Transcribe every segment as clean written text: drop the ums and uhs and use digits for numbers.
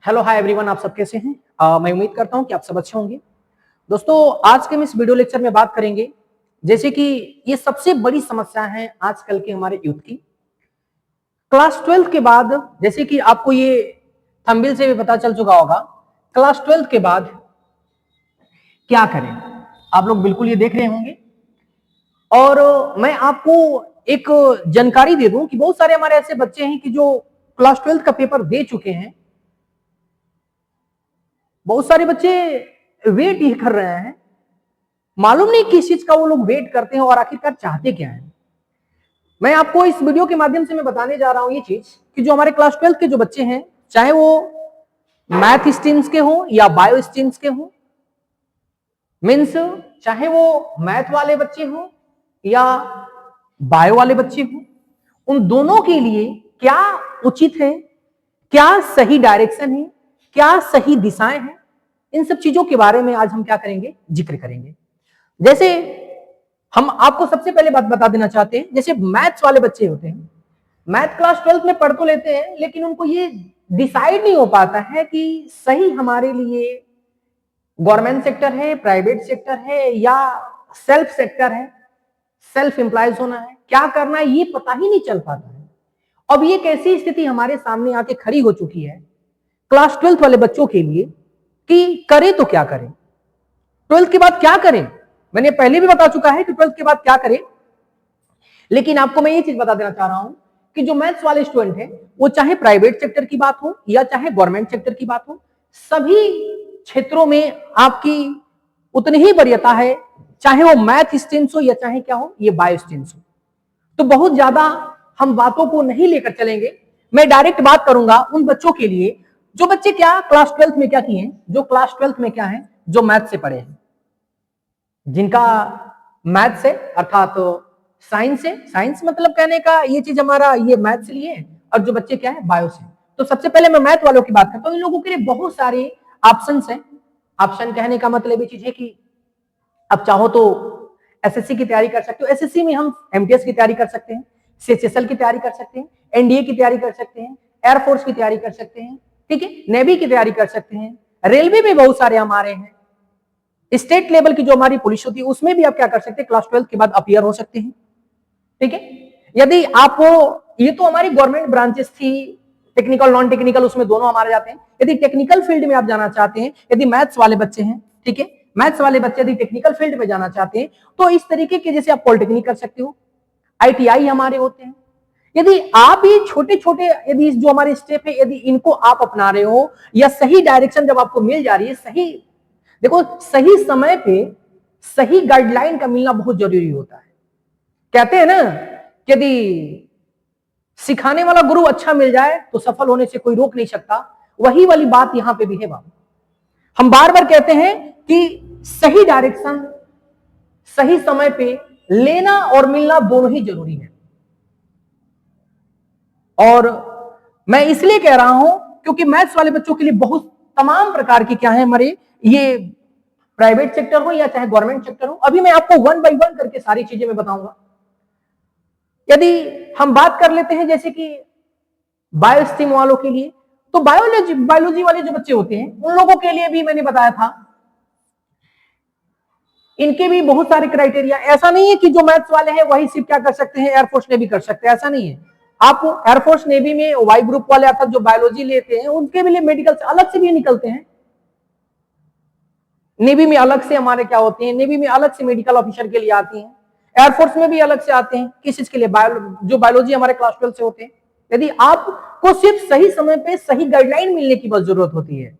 Hello hi everyone, आप सब कैसे हैं? मैं उम्मीद करता हूं कि आप सब अच्छे होंगे। दोस्तों, आज के हम इस वीडियो लेक्चर में बात करेंगे जैसे कि ये सबसे बड़ी समस्या है आजकल के हमारे यूथ की। क्लास 12 के बाद, जैसे कि आपको ये थंबनेल से भी पता चल चुका होगा, क्लास 12 के बाद क्या करें, आप लोग बिल्कुल ये देख रहे होंगे। और मैं आपको एक जानकारी दे दूं कि बहुत सारे हमारे ऐसे बच्चे हैं कि जो क्लास 12 का पेपर दे चुके हैं। बहुत सारे बच्चे वेट ही कर रहे हैं, मालूम नहीं किस चीज का वो लोग वेट करते हैं और आखिरकार चाहते क्या है। मैं आपको इस वीडियो के माध्यम से मैं बताने जा रहा हूं ये चीज कि जो हमारे क्लास 12 के जो बच्चे हैं, चाहे वो मैथ स्ट्रीम्स के हों या बायो स्ट्रीम्स के हों, मीन्स चाहे वो मैथ वाले बच्चे हों या बायो वाले बच्चे हों, उन दोनों के लिए क्या उचित है, क्या सही डायरेक्शन है, क्या सही दिशाएं हैं, इन सब चीजों के बारे में आज हम क्या करेंगे, जिक्र करेंगे। जैसे हम आपको सबसे पहले बात बता देना चाहते हैं, जैसे मैथ्स वाले बच्चे होते हैं, मैथ क्लास 12 में पढ़ तो लेते हैं, लेकिन उनको ये डिसाइड नहीं हो पाता है कि सही हमारे लिए गवर्नमेंट सेक्टर है, प्राइवेट सेक्टर है या सेल्फ सेक्टर है, सेल्फ एम्प्लॉयज होना है, क्या करना है, ये पता ही नहीं चल पाता है। अब ये कैसी स्थिति हमारे सामने आके खड़ी हो चुकी है क्लास 12 वाले बच्चों के लिए कि करें तो क्या करें, 12th के बाद क्या करें। मैंने पहले भी बता चुका है कि 12th के बाद क्या करें, लेकिन आपको मैं ये चीज बता देना चाह रहा हूं कि जो मैथ्स वाले स्टूडेंट हैं, वो चाहे प्राइवेट सेक्टर की बात हो या चाहे गवर्नमेंट सेक्टर की बात हो, सभी क्षेत्रों में आपकी उतनी ही वरीयता है, चाहे वो मैथ स्ट्रीम्स हो या चाहे क्या हो, ये बायो स्ट्रीम्स हो। तो बहुत ज्यादा हम बातों को नहीं लेकर चलेंगे, मैं डायरेक्ट बात करूंगा उन बच्चों के लिए जो बच्चे क्या क्लास 12 में क्या किए हैं, जो क्लास 12 में क्या है, जो मैथ से पढ़े हैं, जिनका मैथ से अर्थात साइंस से, साइंस मतलब कहने का ये चीज हमारा ये मैथ से लिए, और जो बच्चे क्या है बायो से। तो सबसे पहले मैं मैथ वालों की बात करता हूं। इन लोगों के लिए बहुत सारे ऑप्शन है। ऑप्शन कहने का मतलब ये चीज है कि अब चाहो तो एसएससी की तैयारी कर सकते हो, एसएससी में हम एमटीएस की तैयारी कर सकते हैं, सीएचएसएल की तैयारी कर सकते हैं, एनडीए की तैयारी कर सकते हैं, एयरफोर्स की तैयारी कर सकते हैं, ठीक है, नेवी की तैयारी कर सकते हैं, रेलवे में बहुत सारे हमारे हैं, स्टेट लेवल की जो हमारी पुलिस होती है उसमें भी आप क्या कर सकते हैं, क्लास 12 के बाद अपियर हो सकते हैं, ठीक है। यदि आपको, ये तो हमारी गवर्नमेंट ब्रांचेस थी, टेक्निकल नॉन टेक्निकल उसमें दोनों हमारे जाते हैं। यदि टेक्निकल फील्ड में आप जाना चाहते हैं, यदि मैथ्स वाले बच्चे हैं, ठीक है, मैथ्स वाले बच्चे यदि टेक्निकल फील्ड में जाना चाहते हैं तो इस तरीके के जैसे आप पॉलिटेक्निक कर सकते हो, आईटीआई हमारे होते हैं। यदि आप ये छोटे छोटे यदि जो हमारे स्टेप है यदि इनको आप अपना रहे हो या सही डायरेक्शन जब आपको मिल जा रही है, सही देखो सही समय पे सही गाइडलाइन का मिलना बहुत जरूरी होता है। कहते हैं ना कि यदि सिखाने वाला गुरु अच्छा मिल जाए तो सफल होने से कोई रोक नहीं सकता, वही वाली बात यहां पे भी है बाबू। हम बार बार कहते हैं कि सही डायरेक्शन सही समय पे लेना और मिलना दोनों ही जरूरी है। और मैं इसलिए कह रहा हूं क्योंकि मैथ्स वाले बच्चों के लिए बहुत तमाम प्रकार की क्या है हमारे, ये प्राइवेट सेक्टर हो या चाहे गवर्नमेंट सेक्टर हो, अभी मैं आपको वन बाय वन करके सारी चीजें मैं बताऊंगा। यदि हम बात कर लेते हैं जैसे कि बायो स्ट्रीम वालों के लिए, तो बायोलॉजी वाले जो बच्चे होते हैं उन लोगों के लिए भी मैंने बताया था, इनके भी बहुत सारे क्राइटेरिया। ऐसा नहीं है कि जो मैथ्स वाले हैं वही सिर्फ क्या कर सकते हैं, एयरफोर्स नेवी कर सकते हैं, ऐसा नहीं है। आप एयरफोर्स नेवी में वाई ग्रुप वाले अर्थात जो बायोलॉजी लेते हैं उनके भी लिए मेडिकल से अलग से भी निकलते हैं। नेवी में अलग से हमारे क्या होते हैं, नेवी में अलग से मेडिकल ऑफिसर के लिए आती हैं, एयरफोर्स में भी अलग से आते हैं, किस चीज के लिए, जो बायोलॉजी हमारे क्लास 12 से होते हैं। यदि आपको सिर्फ सही समय पे सही गाइडलाइन मिलने की बस जरूरत होती है,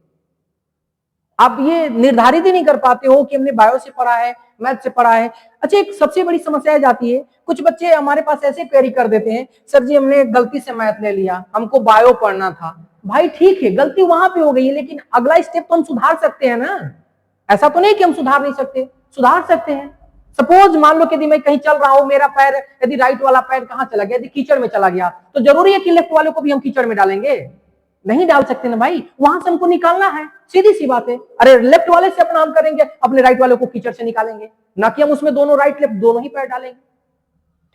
आप ये निर्धारित ही नहीं कर पाते हो कि हमने बायो से पढ़ा है, मैथ से पढ़ा है। अच्छा, एक सबसे बड़ी समस्या जाती है, कुछ बच्चे हमारे पास ऐसे क्वेरी कर देते हैं, सर जी हमने गलती से मैथ ले लिया, हमको बायो पढ़ना था। भाई ठीक है, गलती वहां पे हो गई है, लेकिन अगला स्टेप तो हम सुधार सकते हैं ना। ऐसा तो नहीं कि हम सुधार नहीं सकते, सुधार सकते हैं। सपोज मान लो कि यदि मैं कहीं चल रहा हूं, मेरा पैर यदि राइट वाला पैर कहां चला गया, यदि कीचड़ में चला गया, तो जरूरी है कि लेफ्ट वाले को भी हम कीचड़ में डालेंगे? नहीं डाल सकते ना भाई, वहां से हमको निकालना है, सीधी सी बात है। अरे लेफ्ट वाले से अपना हम करेंगे, अपने राइट वाले को कीचड़ से निकालेंगे, ना कि हम उसमें दोनों राइट लेफ्ट दोनों ही पैर डालेंगे,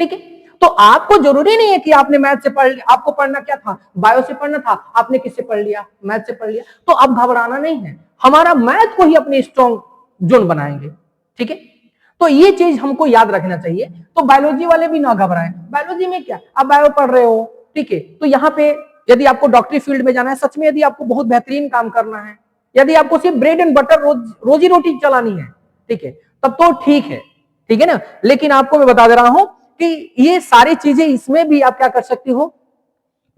ठीक है। तो आपको जरूरी नहीं है कि आपने मैथ से पढ़ लिया, आपको पढ़ना क्या था, बायो से पढ़ना था, आपने किससे पढ़ लिया, मैथ से पढ़ लिया, तो अब घबराना नहीं है, हमारा मैथ को ही अपनी स्ट्रॉन्ग जोन बनाएंगे, ठीक है। तो ये चीज हमको याद रखना चाहिए। तो बायोलॉजी वाले भी ना घबराएं, बायोलॉजी में क्या, आप बायो पढ़ रहे हो, ठीक है, तो यहाँ पे यदि आपको डॉक्टरी फील्ड में जाना है, सच में यदि आपको बहुत बेहतरीन काम करना है, यदि आपको सिर्फ ब्रेड एंड बटर रोजी रोटी चलानी है, ठीक है, तब तो ठीक है ना। लेकिन आपको मैं बता दे रहा हूं कि ये सारी चीजें, इसमें भी आप क्या कर सकते हो,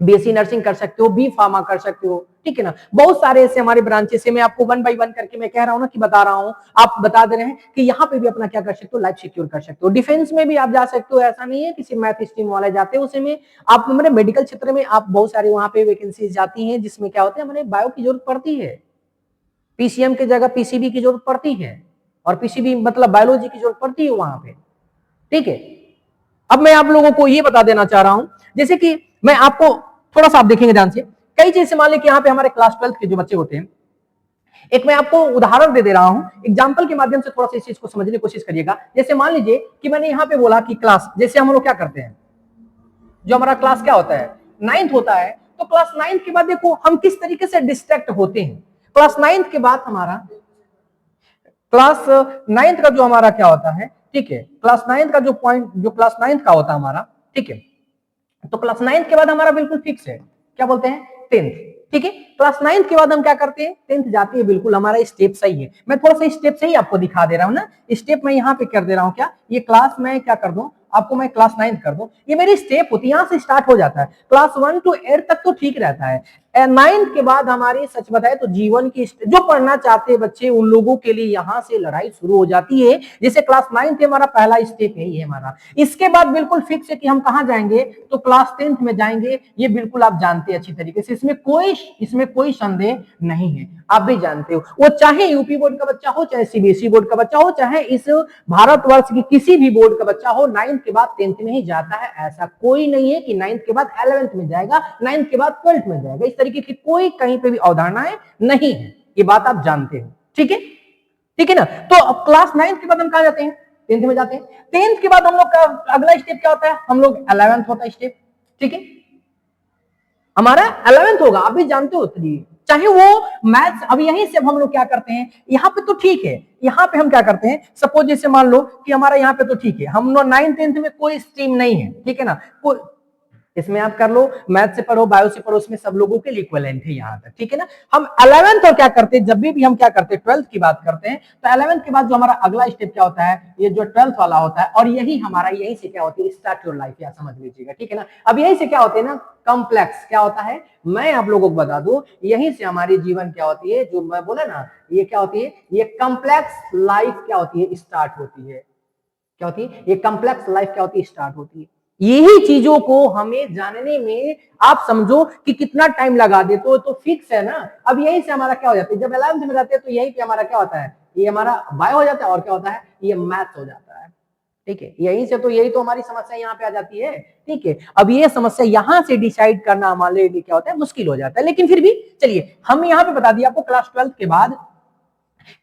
बीएससी नर्सिंग कर सकते हो, बी फार्मा कर सकते हो, ठीक है ना। बहुत सारे ऐसे हमारे ब्रांचेस है, मैं आपको 1 बाय 1 करके मैं कह रहा हूं ना, कि बता रहा हूं, आप बता दे रहे हैं कि यहाँ पे भी अपना क्या कर सकते हो, लाइफ सिक्योर कर सकते हो। डिफेंस में भी आप जा सकते हो, ऐसा नहीं है किसी मैथ स्ट्रीम वाले जाते हैं, उसमें आप हमारे मेडिकल क्षेत्र में आप बहुत सारे वहां पे वैकेंसीज जाती हैं, जिसमें क्या होता है, हमारे बायो की जरूरत पड़ती है, पीसीएम की जगह पीसीबी की जरूरत पड़ती है, और पीसीबी मतलब बायोलॉजी की जरूरत पड़ती है वहां पे, ठीक है। अब मैं आप लोगों को ये बता देना चाह रहा हूं, जैसे कि मैं आपको थोड़ा सा आप देखेंगे ध्यान से, कई चीजें मान ली कि यहाँ पे हमारे क्लास 12 के जो बच्चे होते हैं, एक मैं आपको उदाहरण दे रहा हूं, एग्जाम्पल के माध्यम से थोड़ा सा इस चीज को समझने की कोशिश करिएगा। जैसे मान लीजिए कि मैंने यहाँ पे बोला कि क्लास, जैसे हम लोग क्या करते हैं, जो हमारा क्लास क्या होता है, 9th होता है, तो क्लास 9th के बाद देखो हम किस तरीके से डिस्ट्रैक्ट होते हैं। क्लास 9th के बाद हमारा क्लास 9th का जो हमारा क्या होता है, ठीक है, क्लास 9th का जो पॉइंट, जो क्लास 9th का होता है हमारा, ठीक है, तो क्लास 9th के बाद हमारा बिल्कुल फिक्स है, क्या बोलते हैं, 10th, ठीक है। क्लास 9th के बाद हम क्या करते हैं, 10th जाती है, बिल्कुल हमारा स्टेप सही है। मैं थोड़ा सा स्टेप से ही आपको दिखा दे रहा हूं ना, स्टेप मैं यहाँ पे कर दे रहा हूं, क्या ये क्लास मैं क्या कर दूं आपको, मैं क्लास 9th कर दूं, ये मेरी स्टेप होती है, यहां से स्टार्ट हो जाता है। क्लास 1 to 8 तक तो ठीक रहता है, 9th के बाद हमारी सच बताए तो जीवन की जो पढ़ना चाहते बच्चे, उन लोगों के लिए यहां से लड़ाई शुरू हो जाती है। जैसे क्लास 9th हमारा पहला स्टेप है, ये हमारा, इसके बाद बिल्कुल फिक्स है कि हम कहां जाएंगे, तो क्लास 10th में जाएंगे, ये बिल्कुल आप जानते हैं अच्छी तरीके से, इसमें कोई संदेह नहीं है, आप भी जानते हो। वो चाहे यूपी बोर्ड का बच्चा हो, चाहे सीबीएसई बोर्ड का बच्चा हो, चाहे इस भारतवर्ष की किसी भी बोर्ड का बच्चा हो, 9th के बाद 10th में ही जाता है। ऐसा कोई नहीं है कि 9th के बाद 11th में जाएगा, 9th के बाद 12th में जाएगा, इस तरीके की कोई कहीं पे भी अवधारणाएं नहीं है, ये बात आप जानते हो, ठीक है, ठीक है ना। तो अब क्लास 9th के बाद हम कहां जाते हैं, 10th में जाते हैं। 10th के बाद हम लोग का अगला स्टेप क्या होता है, हम लोग 11th होता है स्टेप, ठीक है, हमारा 11th होगा, आप भी जानते हो। चाहे वो मैथ्स, अब यहीं से हम लोग क्या करते हैं, यहाँ पे तो ठीक है, यहाँ पे हम क्या करते हैं, सपोज जैसे मान लो कि हमारा यहाँ पे तो ठीक है, हम लोग 9th 10th में कोई स्ट्रीम नहीं है, ठीक है ना, इसमें आप कर लो, मैथ से पढ़ो, बायो से पढ़ो, उसमें सब लोगों के लिए इक्विवेलेंट है यहाँ तक, ठीक है ना। हम 11th और क्या करते हैं, जब भी हम क्या करते हैं, 12th की बात करते हैं, तो 11th के बाद जो हमारा अगला स्टेप क्या होता है, ये जो 12th वाला होता है, और यही हमारा, यही से क्या होती है, स्टार्ट योर लाइफ, या समझ लीजिएगा, ठीक है ना। अब यही से क्या होते हैं ना, कॉम्प्लेक्स क्या होता है, मैं आप लोगों को बता दूं, यहीं से हमारी जीवन क्या होती है, जो मैं बोला ना, ये क्या होती है, ये कॉम्प्लेक्स लाइफ क्या होती है, स्टार्ट होती है, क्या होती है, ये कॉम्प्लेक्स लाइफ क्या होती है, स्टार्ट होती है। यही चीजों को हमें जानने में आप समझो कि कितना टाइम लगा दे, तो फिक्स है ना। अब यही से हमारा क्या हो जाता है, जब 11th में जाते हैं तो यही पे हमारा क्या होता है, ये हमारा बायो हो जाता है, और क्या होता है, ये मैथ हो जाता है, ठीक है। यही से तो, यही तो हमारी समस्या यहाँ पे आ जाती है, ठीक है। अब ये समस्या यहाँ से डिसाइड करना हमारे लिए क्या होता है, मुश्किल हो जाता है, लेकिन फिर भी चलिए, हम यहाँ पे बता दिया आपको, क्लास 12th के बाद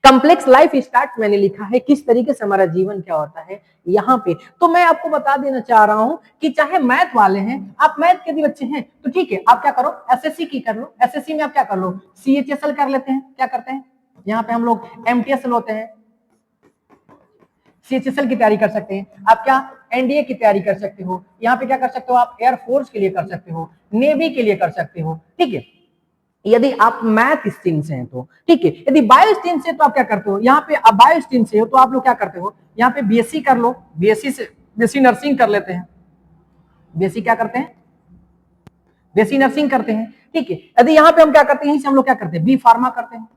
कॉम्प्लेक्स लाइफ स्टार्ट मैंने लिखा है, किस तरीके से हमारा जीवन क्या होता है यहाँ पे। तो मैं आपको बता देना चाह रहा हूं कि चाहे मैथ वाले हैं, आप मैथ के भी बच्चे हैं, तो ठीक है, आप क्या करो, एसएससी की कर लो, एसएससी में आप क्या कर लो, सीएचएसएल कर लेते हैं, क्या करते हैं, यहाँ पे हम लोग एमटीएसएल होते हैं, सीएचएसएल की तैयारी कर सकते हैं आप, क्या एनडीए की तैयारी कर सकते हो, यहाँ पे क्या कर सकते हो आप, एयरफोर्स के लिए कर सकते हो, नेवी के लिए कर सकते हो, ठीक है, यदि आप मैथ स्ट्रीम से हैं तो, ठीक है। यदि बायो स्ट्रीम से तो आप क्या करते हो, यहाँ पे आप बायो स्ट्रीम से हो तो आप लोग क्या करते हो, यहाँ पे बीएससी कर लो, बीएससी से बीएससी नर्सिंग कर लेते हैं, बीएससी क्या करते हैं, बीएससी नर्सिंग करते हैं, ठीक है। यदि यहाँ पे हम क्या करते हैं, हम लोग क्या करते हैं, बी फार्मा करते हैं,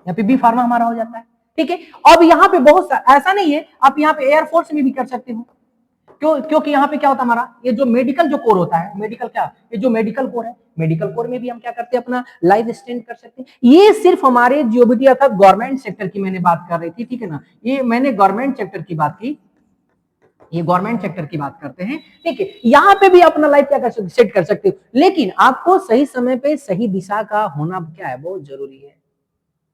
यहाँ पे बी फार्मा हमारा हो जाता है, ठीक है। अब यहाँ पे बहुत ऐसा नहीं है, आप यहाँ पे एयरफोर्स में भी कर सकते हो, क्योंकि यहाँ पे क्या होता है हमारा, ये जो मेडिकल जो कोर होता है, मेडिकल क्या, ये जो मेडिकल कोर है, मेडिकल कोर में भी हम क्या करते हैं, अपना लाइफ स्टैंड कर सकते हैं। ये सिर्फ हमारे जीओबीटी अर्थात गवर्नमेंट सेक्टर की मैंने बात कर रही थी, ठीक है ना, ये मैंने गवर्नमेंट सेक्टर की बात की, ये गवर्नमेंट सेक्टर की बात करते हैं, ठीक है। यहाँ पे भी अपना लाइफ क्या कर सकते, सेट कर सकते हो, लेकिन आपको सही समय पे सही दिशा का होना क्या है, बहुत जरूरी है।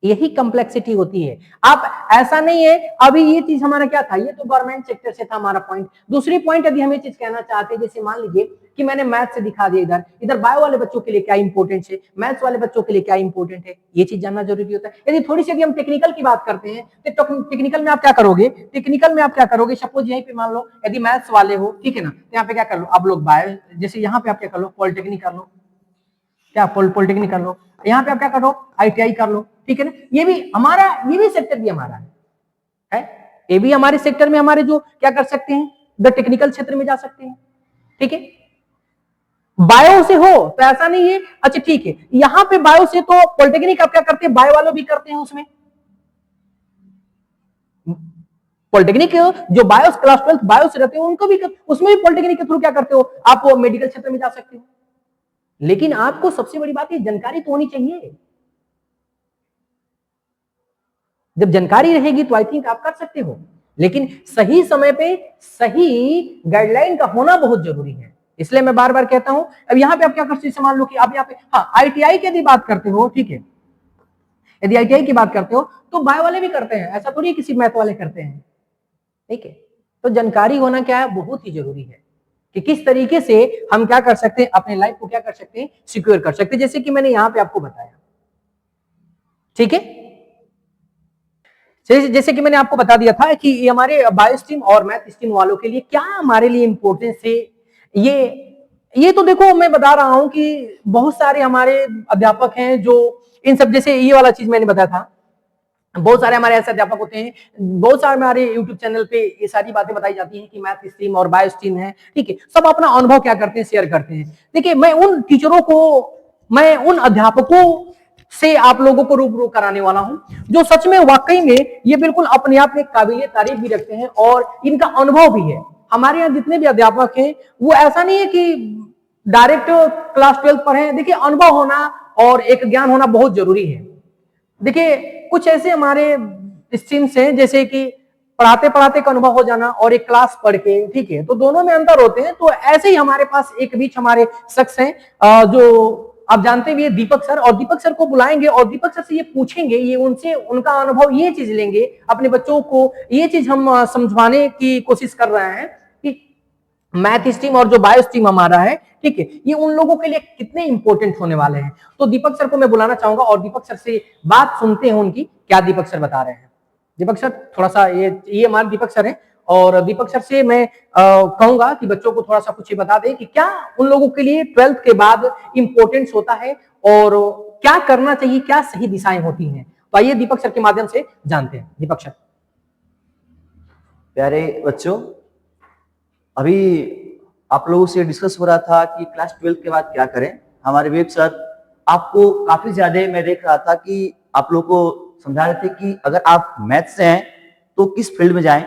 यही कॉम्प्लेक्सिटी होती है। आप ऐसा नहीं है, अभी ये चीज हमारा क्या था, ये तो गवर्नमेंट सेक्टर से था हमारा पॉइंट। दूसरी पॉइंट यदि हम ये चीज कहना चाहते हैं, जैसे मान लीजिए कि मैंने मैथ से दिखा दिया, इधर इधर बायो वाले बच्चों के लिए क्या इंपॉर्टेंट है, मैथ्स वाले बच्चों के लिए क्या इंपॉर्टेंट है, ये चीज जानना जरूरी होता है। यदि थोड़ी सी यदि हम टेक्निकल की बात करते हैं, तो टेक्निकल में आप क्या करोगे, टेक्निकल में आप क्या करोगे, सपोज यहीं पे मान लो यदि मैथ्स वाले हो, ठीक है ना, तो यहाँ पे क्या कर लो आप लोग बायो, जैसे यहाँ पे आप क्या कर लो पॉलिटेक्निक कर लो, क्या पॉलिटेक्निक कर लो, यहाँ पे आप क्या कर लो आईटीआई कर लो, ठीक है ना। ये भी हमारा, ये भी सेक्टर भी हमारा है, ये भी हमारे सेक्टर में हमारे जो क्या कर सकते हैं, द टेक्निकल क्षेत्र में जा सकते हैं, ठीक है। बायो से हो तो ऐसा नहीं है, अच्छा ठीक है, यहां पे बायो से तो पॉलिटेक्निक आप क्या करते हैं, बायो वालों भी करते हैं उसमें, पॉलिटेक्निक जो बायो क्लास 12 बायो से रहते हैं उनको भी, उसमें भी पॉलिटेक्निक के थ्रू क्या करते हो आप मेडिकल क्षेत्र में जा सकते हो। लेकिन आपको सबसे बड़ी बात ये जानकारी तो होनी चाहिए, जब जानकारी रहेगी तो आई थिंक आप कर सकते हो, लेकिन सही समय पे सही गाइडलाइन का होना बहुत जरूरी है। इसलिए मैं बार बार कहता हूं, अब यहां पे आप क्या कर सकते, मान लो कि आप यहाँ पे हाँ आईटीआई की यदि बात करते हो, ठीक है, यदि आईटीआई की बात करते हो तो बायो वाले भी करते हैं, ऐसा थोड़ी किसी मैथ वाले करते हैं, ठीक है। तो जानकारी होना क्या है, बहुत ही जरूरी है कि किस तरीके से हम क्या कर सकते हैं, अपने लाइफ को क्या कर सकते हैं, सिक्योर कर सकते हैं, जैसे कि मैंने यहां पे आपको बताया, ठीक है। जैसे कि मैंने आपको बता दिया था कि ये हमारे बायो स्ट्रीम और मैथ स्ट्रीम वालों के लिए क्या हमारे लिए इंपॉर्टेंस है, ये तो देखो मैं बता रहा हूं कि बहुत सारे हमारे अध्यापक हैं जो इन सब, जैसे ये वाला चीज मैंने बताया था, बहुत सारे हमारे ऐसे अध्यापक होते हैं, बहुत सारे हमारे YouTube चैनल पे ये सारी बातें बताई जाती हैं कि मैथ स्ट्रीम और बायो स्ट्रीम है, ठीक है, सब अपना अनुभव क्या करते हैं, शेयर करते हैं। देखिए मैं उन टीचरों को, मैं उन अध्यापकों से आप लोगों को रूबरू कराने वाला हूं जो सच में वाकई में ये बिल्कुल अपने आप में काबिलियत तारीफ भी रखते हैं और इनका अनुभव भी है। हमारे यहाँ जितने भी अध्यापक हैं वो ऐसा नहीं है कि डायरेक्ट क्लास 12 पढ़े, देखिए अनुभव होना और एक ज्ञान होना बहुत जरूरी है। देखिए कुछ ऐसे हमारे स्ट्रीम्स हैं जैसे कि पढ़ाते पढ़ाते का अनुभव हो जाना और एक क्लास पढ़ के, ठीक है, तो दोनों में अंतर होते हैं। तो ऐसे ही हमारे पास एक बीच हमारे शख्स हैं जो आप जानते भी है, दीपक सर, और दीपक सर को बुलाएंगे और दीपक सर से ये पूछेंगे, ये उनसे उनका अनुभव ये चीज लेंगे, अपने बच्चों को ये चीज हम समझवाने की कोशिश कर रहे हैं कि मैथ स्ट्रीम और जो बायो स्ट्रीम हमारा है, ठीक है, ये उन लोगों के लिए कितने इंपॉर्टेंट होने वाले हैं। तो दीपक सर को मैं बुलाना चाहूंगा और दीपक सर से बात सुनते हैं उनकी, क्या दीपक सर बता रहे हैं। दीपक सर थोड़ा सा ये हमारे दीपक सर हैं और दीपक सर से मैं कहूंगा कि बच्चों को थोड़ा सा कुछ बता दें कि क्या उन लोगों के लिए 12th के बाद इंपॉर्टेंस होता है और क्या करना चाहिए, क्या सही दिशाएं होती हैं। तो आइए दीपक सर के माध्यम से जानते हैं। दीपक सर। प्यारे बच्चों, अभी आप लोगों से डिस्कस हो रहा था कि क्लास 12 के बाद क्या करें। हमारे वेब सर आपको काफी ज्यादा, मैं देख रहा था कि आप लोगों को समझा रहे थे कि अगर आप मैथ से हैं तो किस फील्ड में जाएं,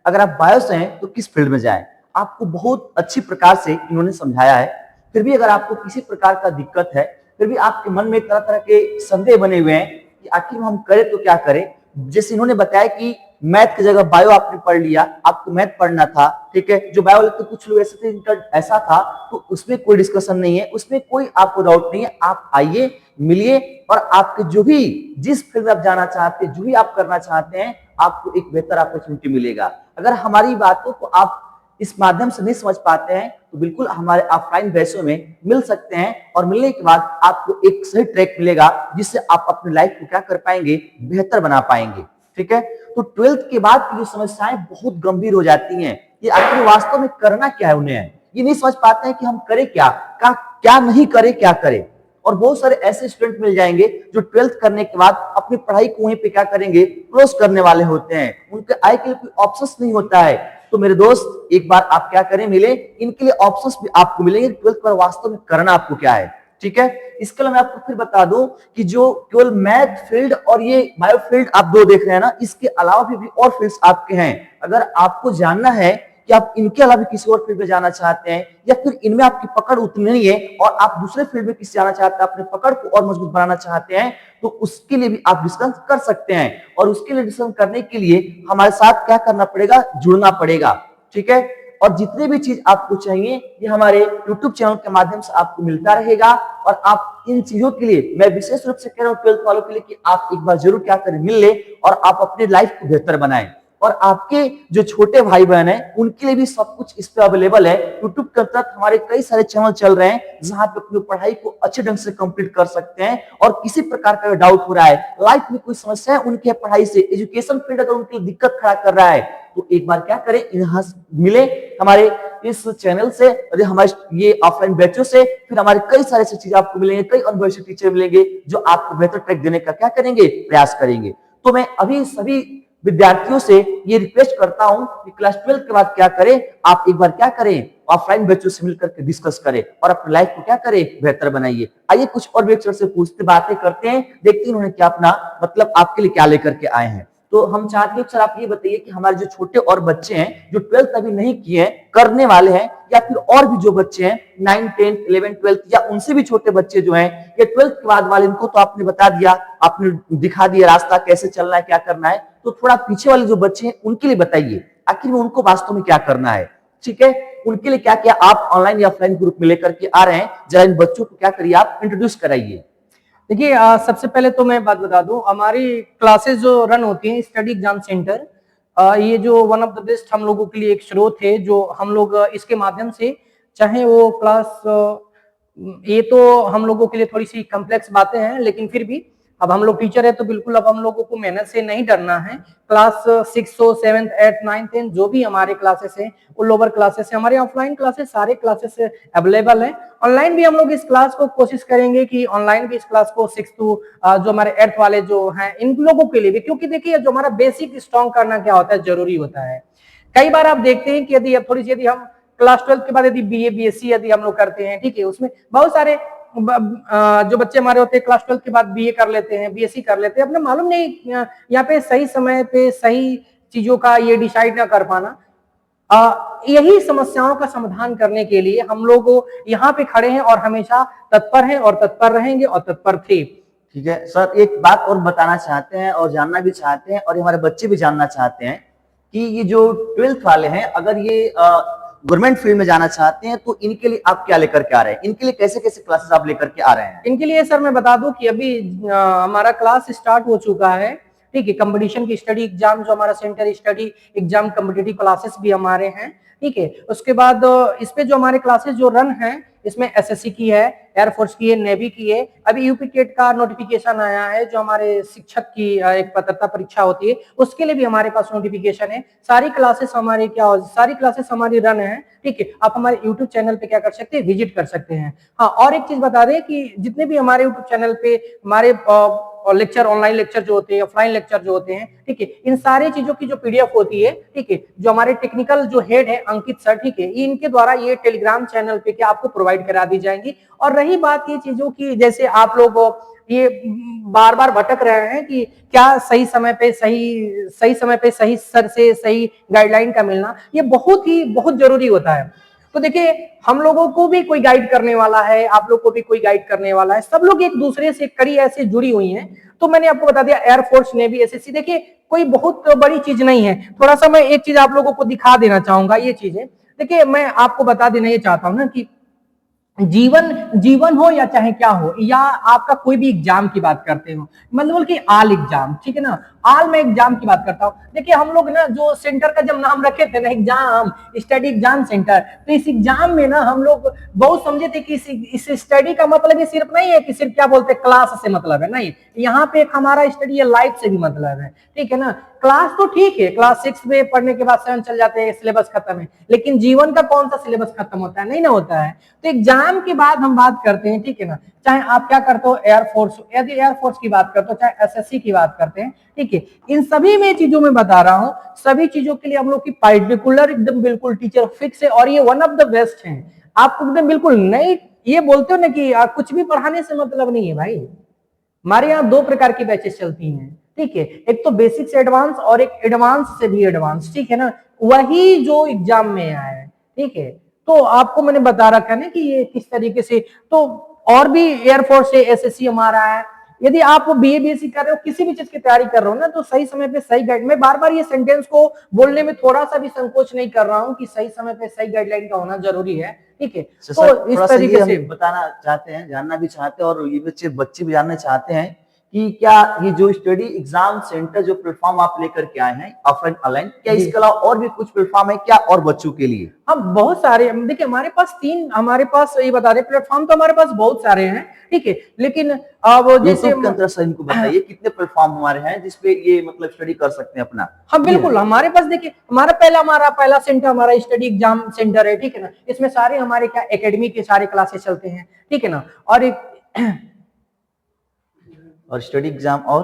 अगर आप बायो से हैं तो किस फील्ड में जाएं। आपको बहुत अच्छी प्रकार से इन्होंने समझाया है। फिर भी अगर आपको किसी प्रकार का दिक्कत है, फिर भी आपके मन में तरह तरह के संदेह बने हुए हैं कि आखिर हम करें तो क्या करें। जैसे इन्होंने बताया कि मैथ की जगह बायो आपने पढ़ लिया, आपको मैथ पढ़ना था, ठीक है, जो बायो लेते कुछ लोग ऐसे थे इनका ऐसा था, तो उसमें कोई डिस्कशन नहीं है, उसमें कोई आपको डाउट नहीं है। आप आइए, मिलिए और आपके जो भी जिस फील्ड में आप जाना चाहते हैं, जो भी आप करना चाहते हैं, आपको एक बेहतर अपॉर्चुनिटी मिलेगा। अगर हमारी बातों को आप इस माध्यम से नहीं समझ पाते हैं तो बिल्कुल हमारे ऑफलाइन बैचों में मिल सकते हैं और मिलने के बाद आपको एक सही ट्रैक मिलेगा जिससे आप अपनी लाइफ को क्या कर पाएंगे, बेहतर बना पाएंगे। ठीक है, तो 12th के बाद की जो समस्याएं बहुत गंभीर हो जाती हैं, ये आखिर वास्तव में करना क्या है, उन्हें ये नहीं समझ पाते हैं कि हम करें क्या, क्या नहीं करें, क्या करें। और बहुत सारे ऐसे स्टूडेंट मिल जाएंगे जो 12th करने के बाद अपनी पढ़ाई को वहीं पे क्या करेंगे, क्लोज करने वाले होते हैं, उनके आय के लिए कोई ऑप्शंस नहीं होता है। तो मेरे दोस्त, एक बार आप क्या करें, मिले, इनके लिए ऑप्शंस भी आपको मिलेंगे 12th पर वास्तव में करना आपको क्या है। ठीक है, इसके लिए मैं आपको फिर बता दूं कि जो केवल मैथ फील्ड और ये बायो फील्ड आप दो देख रहे हैं ना, इसके अलावा भी और फील्ड्स आपके हैं। अगर आपको जानना है कि आप इनके अलावा किसी और फील्ड में जाना चाहते हैं या फिर इनमें आपकी पकड़ उतनी नहीं है और आप दूसरे फील्ड में किसी जाना चाहते हैं, अपने पकड़ को और मजबूत बनाना चाहते हैं, तो उसके लिए भी आप डिस्कस कर सकते हैं। और उसके लिए डिस्कस करने के लिए हमारे साथ क्या करना पड़ेगा, जुड़ना पड़ेगा। ठीक है, और जितने भी चीज आपको चाहिए ये हमारे YouTube चैनल के माध्यम से आपको मिलता रहेगा और आप इन चीजों के लिए मैं विशेष रूप से कह रहा हूँ 12th वालों के लिए कि आप एक बार जरूर क्या करें, मिल ले और आप अपने लाइफ को बेहतर बनाएं। और आपके जो छोटे भाई बहन हैं उनके लिए भी सब कुछ इस पे अवेलेबल है। यूट्यूब के तहत हमारे कई सारे चैनल चल रहे हैं जहां पे अपनी पढ़ाई को अच्छे ढंग से कंप्लीट कर सकते हैं। और किसी प्रकार का डाउट हो रहा है, लाइफ में कोई समस्या है उनके पढ़ाई से, एजुकेशन फील्ड अगर उनके लिए दिक्कत खड़ा कर रहा है, तो एक बार क्या करें, यहाँ मिले हमारे इस चैनल से, हमारे ये ऑफलाइन बैचों से, फिर हमारे कई सारे ऐसी चीजें आपको मिलेंगे, कई अनुभवी टीचर मिलेंगे जो आपको बेहतर ट्रैक देने का क्या करेंगे, प्रयास करेंगे। तो मैं अभी सभी विद्यार्थियों से ये रिक्वेस्ट करता हूं कि क्लास 12 के बाद क्या करें, आप एक बार क्या करें, ऑफलाइन बैचों से मिलकर के डिस्कस करें और अपनी लाइफ को क्या करें, बेहतर बनाइए। आइए कुछ और लेक्चर से पूछते बातें करते हैं, देखते हैं उन्होंने क्या अपना मतलब आपके लिए क्या लेकर के आए हैं। तो हम चाहते हैं सर आप ये बताइए कि हमारे जो छोटे और बच्चे हैं जो 12th अभी नहीं किए हैं, करने वाले हैं, या फिर और भी जो बच्चे हैं 9, 10, 11, 12 या उनसे भी छोटे बच्चे जो हैं, ये 12th के बाद वाले, इनको तो आपने बता दिया, आपने दिखा दिया रास्ता कैसे चलना है, क्या करना है। तो थोड़ा पीछे वाले जो बच्चे हैं उनके लिए बताइए आखिर में उनको वास्तव में क्या करना है। ठीक है, उनके लिए क्या क्या आप ऑनलाइन या ऑफलाइन ग्रुप में लेकर के आ रहे हैं, जरा इन बच्चों को क्या करिए, आप इंट्रोड्यूस कराइए। देखिए सबसे पहले तो मैं बात बता दूं, हमारी क्लासेस जो रन होती हैं स्टडी एग्जाम सेंटर, ये जो वन ऑफ द बेस्ट हम लोगों के लिए एक स्रोत है, जो हम लोग इसके माध्यम से, चाहे वो क्लास, ये तो हम लोगों के लिए थोड़ी सी कॉम्प्लेक्स बातें हैं, लेकिन फिर भी अब हम लोग टीचर है तो बिल्कुल अब हम लोगों को मेहनत से नहीं डरना है। क्लास 6 हो, 7th 8th 9th 10th जो भी हमारे क्लासेस हैं वो लोअर क्लासेस है, हमारे ऑफलाइन क्लासेस सारे क्लासेस अवेलेबल है। ऑनलाइन भी हम लोग इस क्लास को कोशिश करेंगे कि ऑनलाइन भी इस क्लास को 6 to जो हमारे 8th वाले जो हैं इन लोगों के लिए भी, क्योंकि देखिए जो हमारा बेसिक स्ट्रॉन्ग करना क्या होता है, जरूरी होता है। कई बार आप देखते हैं कि यदि थोड़ी सी यदि हम क्लास 12 के बाद यदि बीए बीएससी यदि हम लोग करते हैं, ठीक है, उसमें बहुत सारे जो बच्चे हमारे होते हैं क्लास 12 के बाद बीए कर लेते हैं, बीएससी कर लेते हैं, अपना मालूम नहीं यहाँ पे सही समय पे सही चीजों का ये डिसाइड ना कर पाना। यही समस्याओं का समाधान करने के लिए हम लोग यहाँ पे खड़े हैं और हमेशा तत्पर हैं और तत्पर रहेंगे और तत्पर थे। ठीक है सर, एक बात और बताना चाहते हैं और जानना भी चाहते हैं और हमारे बच्चे भी जानना चाहते हैं कि ये जो 12th वाले हैं, अगर ये गवर्नमेंट फील्ड में जाना चाहते हैं तो इनके लिए आप क्या लेकर के आ रहे हैं, इनके लिए कैसे कैसे क्लासेस आप लेकर के आ रहे हैं? इनके लिए सर मैं बता दूं कि अभी हमारा क्लास स्टार्ट हो चुका है, ठीक है। कंपटीशन की स्टडी एग्जाम जो हमारा centre study exam competitive classes भी हमारे हैं, ठीक है। उसके बाद इस पे जो हमारे क्लासेस जो रन हैं, इसमें एसएससी की है, एयरफोर्स की है, नेवी की है। अभी यूपी टेट का नोटिफिकेशन आया है, जो हमारे शिक्षक की एक पात्रता परीक्षा होती है, उसके लिए भी हमारे पास नोटिफिकेशन है। सारी क्लासेस हमारी सारी क्लासेस हमारी रन है, ठीक है। आप हमारे यूट्यूब चैनल पे क्या कर सकते हैं, विजिट कर सकते हैं। हाँ, और एक चीज बता दें कि जितने भी हमारे यूट्यूब चैनल पे हमारे लेक्चर, ऑनलाइन लेक्चर जो होते हैं, ऑफलाइन लेक्चर जो होते हैं, ठीक है, इन सारी चीजों की जो पीडीएफ होती है, ठीक है, जो हमारे टेक्निकल जो हेड है अंकित सर, ठीक है, इनके द्वारा ये टेलीग्राम चैनल पे क्या आपको प्रोवाइड करा दी जाएंगी। और रही बात ये चीजों की, जैसे आप लोग ये बार बार भटक रहे हैं कि क्या सही समय पे सही सर से सही गाइडलाइन का मिलना, ये बहुत जरूरी होता है। तो देखिए हम लोगों को भी कोई गाइड करने वाला है, आप लोग को भी कोई गाइड करने वाला है, सब लोग एक दूसरे से कड़ी ऐसे जुड़ी हुई हैं। तो मैंने आपको बता दिया एयरफोर्स, नेवी, एसएससी, देखिए कोई बहुत बड़ी चीज नहीं है। थोड़ा सा मैं एक चीज आप लोगों को दिखा देना चाहूंगा, ये चीजें देखिए मैं आपको बता देना ये चाहता हूं ना कि जीवन हो या चाहे क्या हो, या आपका कोई भी एग्जाम की बात करते हो, मतलब कि आल एग्जाम, ठीक है ना, आल में एग्जाम की बात करता हूँ। देखिए हम लोग ना जो सेंटर का जब नाम रखे थे ना, एग्जाम स्टडी एग्जाम सेंटर, तो इस एग्जाम में ना हम लोग बहुत समझे थे कि इस स्टडी का मतलब ये सिर्फ नहीं है कि सिर्फ क्या बोलते हैं क्लास से मतलब है, नहीं, यहाँ पे एक हमारा स्टडी है लाइफ से भी मतलब है, ठीक है ना। क्लास तो ठीक है, क्लास 6 में पढ़ने के बाद 7 चल जाते हैं, सिलेबस खत्म है, लेकिन जीवन का कौन सा सिलेबस खत्म होता है, नहीं ना होता है। तो एग्जाम के बाद हम बात करते हैं, ठीक है ना, चाहे आप क्या करते हो, एयरफोर्स, यदि एयरफोर्स की बात करते हो, चाहे एसएससी की बात करते हैं, ठीक है, इन सभी में चीजों में बता रहा हूं, सभी चीजों के लिए हम लोग की पार्टिकुलर एकदम बिल्कुल टीचर फिक्स है, और ये वन ऑफ द बेस्ट है। आपको एकदम बिल्कुल नहीं, ये बोलते हो ना कि कुछ भी पढ़ाने से मतलब नहीं है भाई। हमारे यहाँ 2 प्रकार की बैचेस चलती हैं, ठीक है, एक तो बेसिक से एडवांस और एक एडवांस से भी एडवांस, ठीक है ना, वही जो एग्जाम में आया है, ठीक है। तो आपको मैंने बता रखा है ना कि ये किस तरीके से, तो और भी एयरफोर्स से एसएससी हमारा है, यदि आप बीए बीएससी कर रहे हो, किसी भी चीज की तैयारी कर रहे हो ना, तो सही समय पे सही गाइड, मैं बार बार ये सेंटेंस को बोलने में थोड़ा सा भी संकोच नहीं कर रहा हूँ कि सही समय पे सही गाइडलाइन का होना जरूरी है, ठीक है। तो इस तरीके से बताना चाहते हैं, जानना भी चाहते हैं, और ये बच्चे भी जानना चाहते हैं कि क्या ये जो स्टडी एग्जाम सेंटर जो प्लेटफॉर्म आप लेकर के आए हैं ऑफलाइन ऑनलाइन, क्या इसके अलावा और भी कुछ प्लेटफॉर्म है क्या और बच्चों के लिए? हम बहुत सारे, देखिए हमारे पास ये बता दें, प्लेटफॉर्म तो हमारे पास बहुत सारे हैं, ठीक है, लेकिन अब जैसे इनको बताइए कितने प्लेटफॉर्म हमारे हैं जिसपे ये मतलब स्टडी कर सकते हैं अपना। हाँ बिल्कुल, हमारे पास देखिए हमारा पहला सेंटर हमारा स्टडी एग्जाम सेंटर है, ठीक है ना। इसमें सारे हमारे क्या एकेडमी के सारे क्लासेस चलते हैं, ठीक है ना। और स्टडी एग्जाम और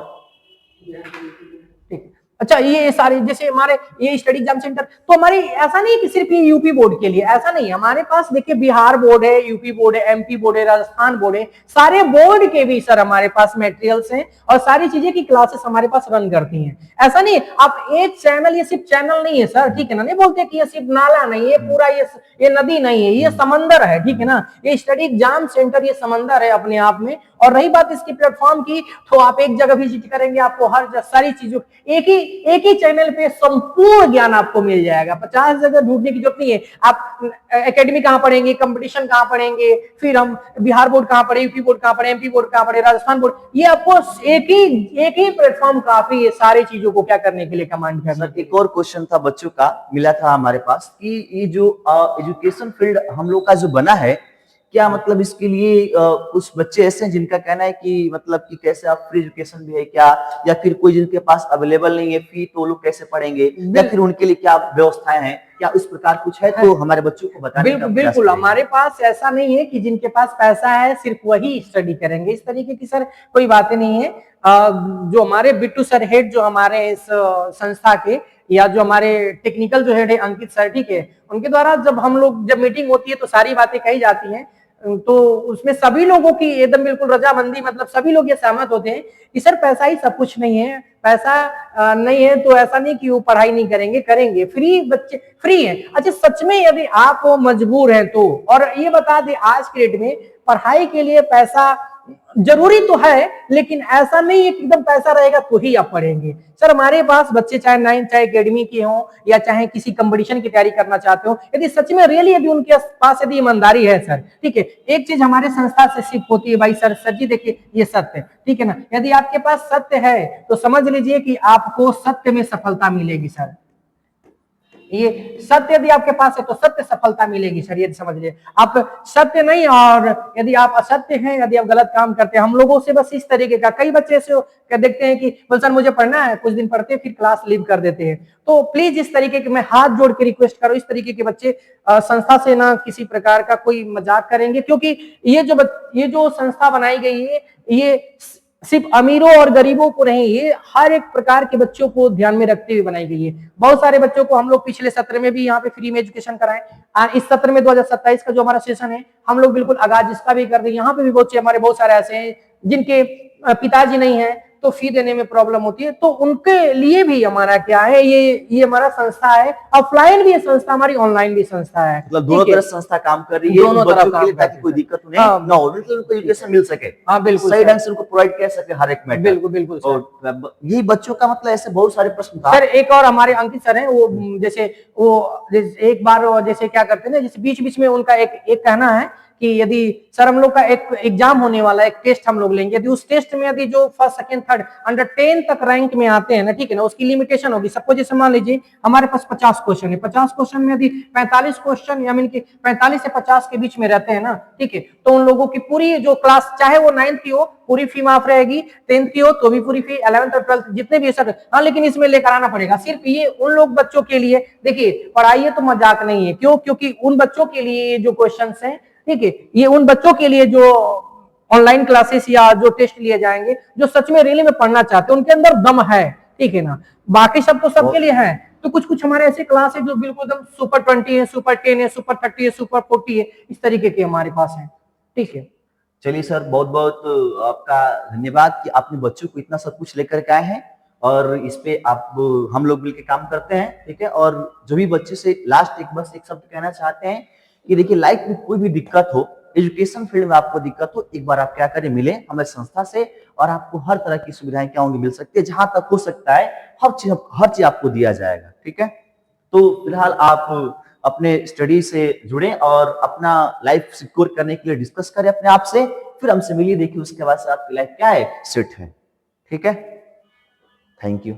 ठीक, अच्छा ये सारे जैसे हमारे ये स्टडी एग्जाम सेंटर, तो हमारी ऐसा नहीं कि सिर्फ ये यूपी बोर्ड के लिए, ऐसा नहीं, हमारे पास देखिए बिहार बोर्ड है, यूपी बोर्ड है, एमपी बोर्ड है, राजस्थान बोर्ड है, सारे बोर्ड के भी सर हमारे पास मटेरियल्स हैं और सारी चीजें की क्लासेस हमारे पास रन करती हैं। ऐसा नहीं आप एक चैनल, ये सिर्फ चैनल नहीं है सर, ठीक है ना, नहीं बोलते कि ये सिर्फ नाला नहीं है, पूरा ये नदी नहीं है, ये समंदर है, ठीक है ना। ये स्टडी एग्जाम सेंटर ये समंदर है अपने आप में। और रही बात इसकी प्लेटफॉर्म की, तो आप एक जगह विजिट करेंगे, आपको हर सारी चीजों एक ही चैनल पे संपूर्ण ज्ञान आपको मिल जाएगा, 50 जगह ढूंढने की जरूरत नहीं है। आप एकेडमी कहां पढ़ेंगे, कंपटीशन कहां पढ़ेंगे, फिर हम बिहार बोर्ड कहां पढ़े, यूपी बोर्ड कहां पढ़े, एमपी बोर्ड कहां पढ़े, राजस्थान बोर्ड, ये आपको एक ही प्लेटफॉर्म काफी है सारी चीजों को क्या करने के लिए, कमांड करने। सर एक और क्वेश्चन था बच्चों का मिला था हमारे पास कि ये जो एजुकेशन फील्ड हम लोग का जो बना है, क्या मतलब इसके लिए कुछ बच्चे ऐसे हैं जिनका कहना है कि मतलब कि कैसे आप फ्री एजुकेशन भी है क्या, या फिर कोई जिनके पास अवेलेबल नहीं है फी, तो लोग कैसे पढ़ेंगे, या फिर उनके लिए क्या व्यवस्थाएं हैं, क्या इस प्रकार कुछ है तो हमारे बच्चों को बताने का बिल्कुल हमारे पास ऐसा नहीं है कि जिनके पास पैसा है सिर्फ वही स्टडी करेंगे, इस तरीके की सर कोई बातें नहीं है। जो हमारे बिट्टू सर हेड जो हमारे इस संस्था के, या जो हमारे टेक्निकल जो हेड है अंकित सर, ठीक है, उनके द्वारा जब मीटिंग होती है तो सारी बातें कही जाती हैं, तो उसमें सभी लोगों की एकदम बिल्कुल रजामंदी, मतलब सभी लोग ये सहमत होते हैं कि सर पैसा ही सब कुछ नहीं है, पैसा नहीं है तो ऐसा नहीं कि वो पढ़ाई नहीं करेंगे, करेंगे, फ्री बच्चे फ्री है। अच्छा सच में यदि आप मजबूर हैं तो, और ये बता दें आज के डेट में पढ़ाई के लिए पैसा जरूरी तो है, लेकिन ऐसा नहीं है कि एकदम पैसा रहेगा तो ही आप पढ़ेंगे। सर हमारे पास बच्चे चाहे 9 चाहे एकेडमी के हों या चाहे किसी कंपटीशन की तैयारी करना चाहते हो, यदि सच में रियली यदि उनके पास यदि ईमानदारी है सर, ठीक है, एक चीज हमारे संस्था से सीख होती है भाई, सर जी देखिए ये सत्य, ठीक है ना, यदि आपके पास सत्य है तो समझ लीजिए कि आपको सत्य में सफलता मिलेगी सर। ये सत्य यदि आपके पास है तो सत्य सफलता मिलेगी सर, ये समझ लीजिए। आप सत्य नहीं, और यदि आप असत्य हैं, यदि आप गलत काम करते हैं, हम लोगों से बस इस तरीके का, कई बच्चे ऐसे देखते हैं कि बोल सर मुझे पढ़ना है, कुछ दिन पढ़ते हैं फिर क्लास लीव कर देते हैं। तो प्लीज इस तरीके के मैं हाथ जोड़ के रिक्वेस्ट करूं, इस तरीके के बच्चे संस्था से ना किसी प्रकार का कोई मजाक करेंगे, क्योंकि ये जो संस्था बनाई गई है ये सिर्फ अमीरों और गरीबों को नहीं, ये हर एक प्रकार के बच्चों को ध्यान में रखते हुए बनाई गई है। बहुत सारे बच्चों को हम लोग पिछले सत्र में भी यहाँ पे फ्री में एजुकेशन कराएं, इस सत्र में 2027 का जो हमारा सेशन है हम लोग बिल्कुल आगाज इसका भी कर रहे हैं। यहाँ पे भी बच्चे हमारे बहुत सारे ऐसे हैं जिनके पिताजी नहीं है तो फी देने में प्रॉब्लम होती है, तो उनके लिए भी हमारा क्या है, ये हमारा संस्था है, ऑफलाइन भी संस्था हमारी, ऑनलाइन भी संस्था है, मतलब दोनों तरफ संस्था काम कर रही है दोनों तरफ के लिए, ताकि कोई दिक्कत उन्हें ना हो, उनको एजुकेशन मिल सके, हाँ बिल्कुल सही ढंग से उनको प्रोवाइड कर सके हर एक मैटर। बिल्कुल और यही बच्चों का मतलब ऐसे बहुत सारे प्रश्न था सर। एक और हमारे अंकित सर हैं, वो जैसे एक बार जैसे क्या करते हैं ना, जैसे बीच बीच में उनका एक कहना है कि यदि सर हम लोग का एक एग्जाम होने वाला है, एक टेस्ट हम लोग लेंगे, यदि उस टेस्ट में यदि जो फर्स्ट सेकंड थर्ड अंडर 10 तक रैंक में आते हैं ना, ठीक है ना, उसकी लिमिटेशन होगी। सबको जैसे मान लीजिए हमारे पास 50 क्वेश्चन है, 50 क्वेश्चन में यदि 45 क्वेश्चन या मीन की 45 से 50 के बीच में रहते हैं ना, ठीक है, तो उन लोगों की पूरी जो क्लास, चाहे वो 9th की हो पूरी फी माफ रहेगी, 10th की हो तो भी पूरी फी, 11th और 12th जितने भी सर, हाँ, लेकिन इसमें लेकर आना पड़ेगा। सिर्फ ये उन लोग बच्चों के लिए, देखिए पढ़ाई तो मजाक नहीं है, क्यों, क्योंकि उन बच्चों के लिए जो क्वेश्चन है, ठीक है, ये उन बच्चों के लिए जो ऑनलाइन क्लासेस या जो टेस्ट लिए जाएंगे, जो सच में रियली में पढ़ना चाहते हैं, उनके अंदर दम है, ठीक है ना, बाकी सब तो सबके लिए है। तो कुछ हमारे ऐसे क्लास है जो बिल्कुल एकदम सुपर 20 है, सुपर 10 है, सुपर 30 है, सुपर 40 है, इस तरीके के हमारे पास है, ठीक है। चलिए सर, बहुत बहुत आपका धन्यवाद कि आपने बच्चों को इतना सब कुछ लेकर के आए हैं, और इस पे आप हम लोग मिलकर काम करते हैं, ठीक है। और जो भी बच्चे से लास्ट बस एक शब्द कहना चाहते हैं कि देखिए लाइफ में कोई भी दिक्कत हो, एजुकेशन फील्ड में आपको दिक्कत हो, एक बार आप क्या करें, मिले हमारे संस्था से, और आपको हर तरह की सुविधाएं क्या होंगी, मिल सकती है। जहां तक हो सकता है हर चीज आपको दिया जाएगा। ठीक है, तो फिलहाल आप अपने स्टडी से जुड़े और अपना लाइफ सिक्योर करने के लिए डिस्कस करें अपने आप से, फिर हमसे मिलिए, देखिए उसके बाद से आपकी लाइफ क्या है, सेट है। ठीक है, थैंक यू।